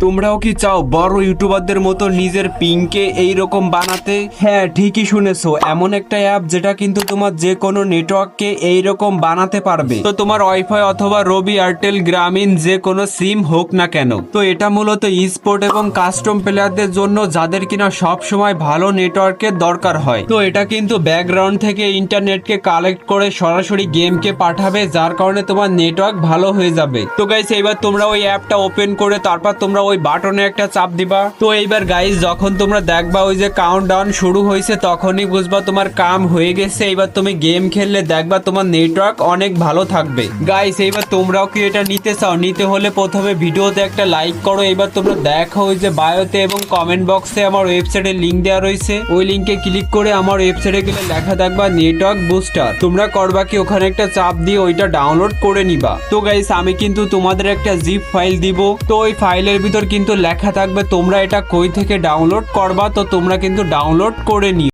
তোমরাও কি চাও বড় ইউটিউবারদের মতো নিজের পিংকে এইরকম বানাতে? হ্যাঁ, ঠিকই শুনেছো, এমন একটা অ্যাপ যেটা কিন্তু তোমার যে কোনো নেটওয়ার্ককে এইরকম বানাতে পারবে। তো তোমার ওয়াইফাই অথবা রবি, এয়ারটেল, গ্রামীণ যে কোনো সিম হোক না কেন। তো এটা মূলত স্পোর্ট এবং কাস্টম প্লেয়ারদের জন্য, যাদের কিনা সব সময় ভালো নেটওয়ার্কের দরকার হয়। তো এটা কিন্তু ব্যাকগ্রাউন্ড থেকে ইন্টারনেটকে কালেক্ট করে সরাসরি গেমকে পাঠাবে, যার কারণে তোমার নেটওয়ার্ক ভালো হয়ে যাবে। তো গাইস, এইবার তোমরা ওই অ্যাপটা ওপেন করে তারপর তোমরা ওই বাটনে একটা চাপ দিবা। তো এইবার গাইস, যখন তোমরা দেখবা ওই যে কাউন্টডাউন শুরু হয়েছে, তখনই বুঝবা তোমার কাম হয়ে গেছে। এইবার তুমি গেম খেললে দেখবা তোমার নেটওয়ার্ক অনেক ভালো থাকবে। গাইস, এইবার তোমরাও কি এটা নিতে চাও? নিতে হলে প্রথমে ভিডিওতে একটা লাইক করো। এইবার তোমরা দেখো ওই যে বায়োতে এবং কমেন্ট বক্সে আমার ওয়েবসাইটের লিঙ্ক দেওয়া রয়েছে, ওই লিঙ্কে ক্লিক করে আমার ওয়েবসাইটে গেলে লেখা দেখবা নেটওয়ার্ক বুস্টার। তোমরা করবা কি, ওখানে একটা চাপ দিয়ে ওইটা ডাউনলোড করে নিবা। তো গাইস, আমি কিন্তু তোমাদের একটা জিপ ফাইল দিব। তো ওই ফাইলের ভিতর কিন্তু লেখা থাকবে তোমরা এটা কই থেকে ডাউনলোড করবা। তো তোমরা কিন্তু ডাউনলোড করে নিও।